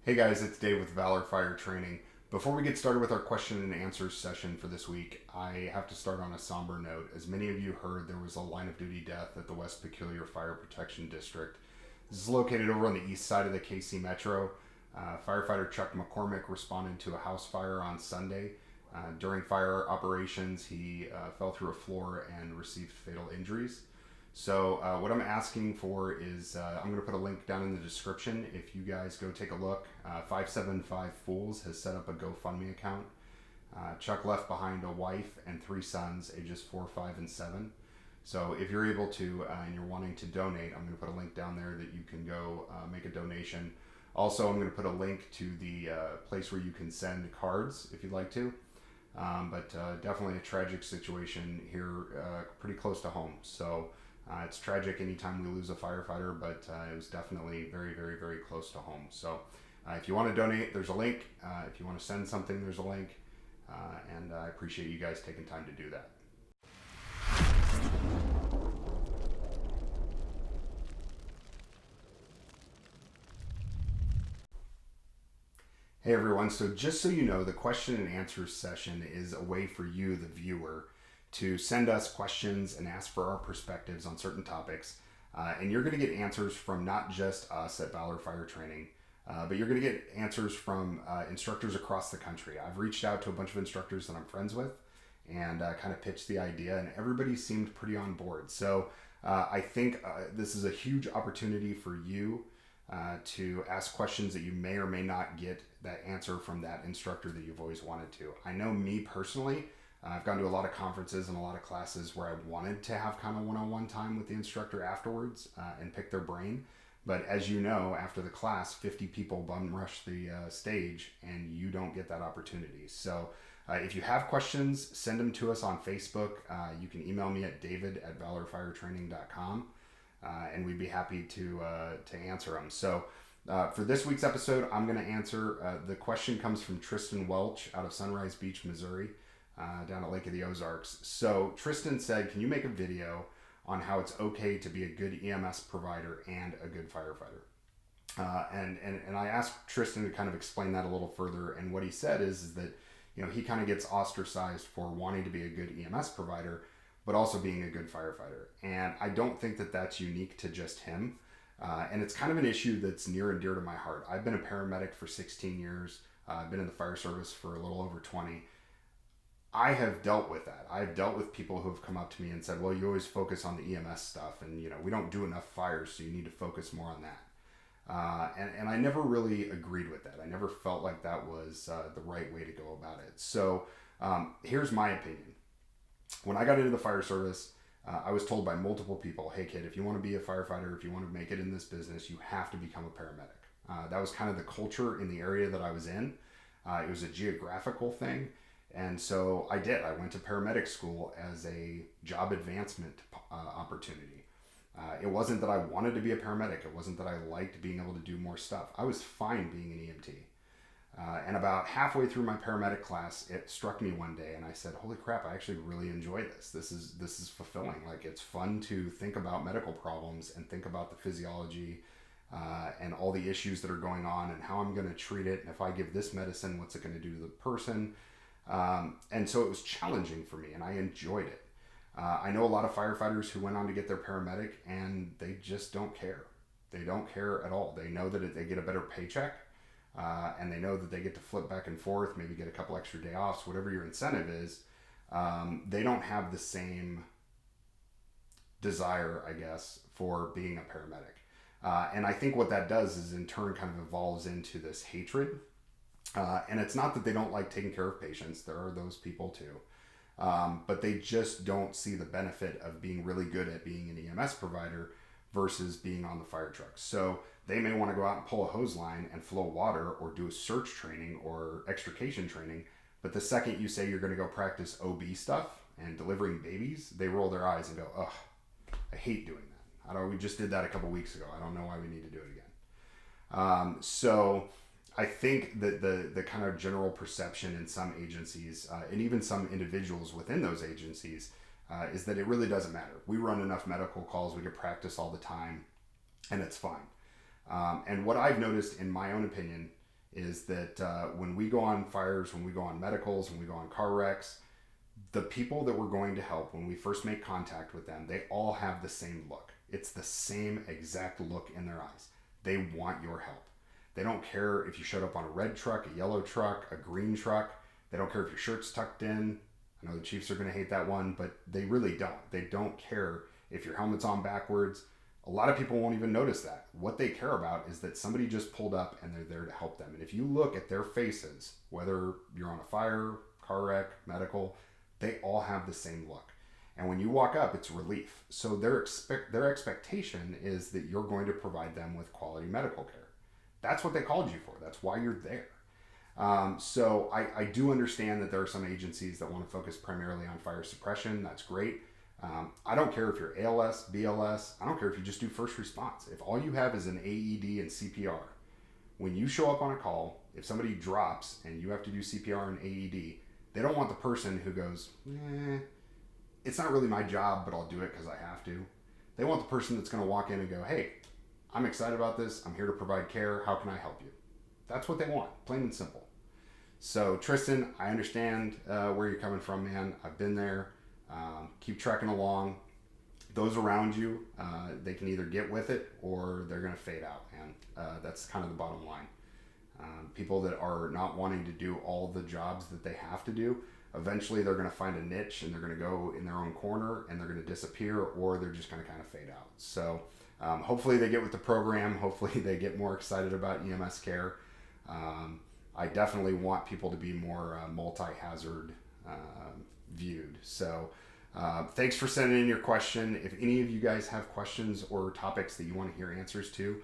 Hey guys, it's Dave with Valor Fire Training. Before we get started with our question and answers session for this week, I have to start on a somber note. As many of you heard, there was a line of duty death at the West Peculiar Fire Protection District. This is located over on the east side of the KC Metro. Firefighter Chuck McCormick responded to a house fire on Sunday. During fire operations, he fell through a floor and received fatal injuries. So what I'm asking for is I'm going to put a link down in the description. If you guys go take a look, 575 Fools has set up a GoFundMe account. Chuck left behind a wife and 3 sons, ages 4, 5, and 7. So if you're able to and you're wanting to donate, I'm going to put a link down there that you can go make a donation. Also, I'm going to put a link to the place where you can send cards if you'd like to. But definitely a tragic situation here, pretty close to home. So it's tragic anytime we lose a firefighter, but it was definitely very, very, very close to home. So if you want to donate, there's a link. If you want to send something, there's a link. And I appreciate you guys taking time to do that. Hey everyone, so just so you know, the question and answer session is a way for you, the viewer, to send us questions and ask for our perspectives on certain topics. And you're going to get answers from not just us at Valor Fire Training, but you're going to get answers from instructors across the country. I've reached out to a bunch of instructors that I'm friends with and kind of pitched the idea, and everybody seemed pretty on board. So I think this is a huge opportunity for you to ask questions that you may or may not get that answer from that instructor that you've always wanted to. I know me personally, I've gone to a lot of conferences and a lot of classes where I wanted to have kind of one-on-one time with the instructor afterwards and pick their brain. But as you know, after the class, 50 people bum rush the stage and you don't get that opportunity. So if you have questions, send them to us on Facebook. You can email me at david@valorfiretraining.com. And we'd be happy to answer them. So for this week's episode, I'm going to answer, the question comes from Tristan Welch out of Sunrise Beach, Missouri, down at Lake of the Ozarks. So Tristan said, can you make a video on how it's okay to be a good EMS provider and a good firefighter? And I asked Tristan to kind of explain that a little further. And what he said is that, he kind of gets ostracized for wanting to be a good EMS provider, but also being a good firefighter. And I don't think that that's unique to just him. And it's kind of an issue that's near and dear to my heart. I've been a paramedic for 16 years. I've been in the fire service for a little over 20. I have dealt with that. I've dealt with people who have come up to me and said, well, you always focus on the EMS stuff and, we don't do enough fires, so you need to focus more on that. And I never really agreed with that. I never felt like that was the right way to go about it. So here's my opinion. When I got into the fire service, I was told by multiple people, hey kid, if you want to be a firefighter, if you want to make it in this business, you have to become a paramedic. That was kind of the culture in the area that I was in. It was a geographical thing. And so I did. I went to paramedic school as a job advancement opportunity. It wasn't that I wanted to be a paramedic. It wasn't that I liked being able to do more stuff. I was fine being an EMT. And about halfway through my paramedic class, it struck me one day, and I said, "Holy crap! I actually really enjoy this. This is fulfilling. Like, it's fun to think about medical problems and think about the physiology and all the issues that are going on, and how I'm going to treat it. And if I give this medicine, what's it going to do to the person?" And so it was challenging for me, and I enjoyed it. I know a lot of firefighters who went on to get their paramedic, and they just don't care. They don't care at all. They know that they get a better paycheck. And they know that they get to flip back and forth, maybe get a couple extra day offs, whatever your incentive is. They don't have the same desire, I guess, for being a paramedic. And I think what that does is in turn kind of evolves into this hatred. And it's not that they don't like taking care of patients. There are those people too. But they just don't see the benefit of being really good at being an EMS provider versus being on the fire truck. So they may want to go out and pull a hose line and flow water or do a search training or extrication training. But the second you say you're going to go practice OB stuff and delivering babies, they roll their eyes and go, ugh, I hate doing that. We just did that a couple weeks ago. I don't know why we need to do it again. So I think that the kind of general perception in some agencies and even some individuals within those agencies is that it really doesn't matter. We run enough medical calls, we get practice all the time, and it's fine. And what I've noticed in my own opinion is that when we go on fires, when we go on medicals, when we go on car wrecks, the people that we're going to help, when we first make contact with them, they all have the same look. It's the same exact look in their eyes. They want your help. They don't care if you showed up on a red truck, a yellow truck, a green truck. They don't care if your shirt's tucked in. I know the Chiefs are going to hate that one, but they really don't. They don't care if your helmet's on backwards. A lot of people won't even notice that. What they care about is that somebody just pulled up and they're there to help them. And if you look at their faces, whether you're on a fire, car wreck, medical, they all have the same look. And when you walk up, it's relief. So their expectation is that you're going to provide them with quality medical care. That's what they called you for. That's why you're there. So I do understand that there are some agencies that want to focus primarily on fire suppression. That's great. I don't care if you're ALS, BLS. I don't care if you just do first response. If all you have is an AED and CPR, when you show up on a call, if somebody drops and you have to do CPR and AED, they don't want the person who goes, it's not really my job, but I'll do it because I have to. They want the person that's going to walk in and go, hey, I'm excited about this. I'm here to provide care. How can I help you? That's what they want, plain and simple. So Tristan, I understand where you're coming from, man. I've been there. Keep trekking along. Those around you, they can either get with it or they're going to fade out, man. That's kind of the bottom line. People that are not wanting to do all the jobs that they have to do, eventually they're going to find a niche and they're going to go in their own corner and they're going to disappear, or they're just going to kind of fade out. So hopefully they get with the program. Hopefully they get more excited about EMS care. I definitely want people to be more multi-hazard viewed. So thanks for sending in your question. If any of you guys have questions or topics that you want to hear answers to,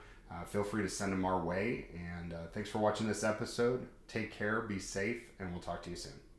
feel free to send them our way. And thanks for watching this episode. Take care, be safe, and we'll talk to you soon.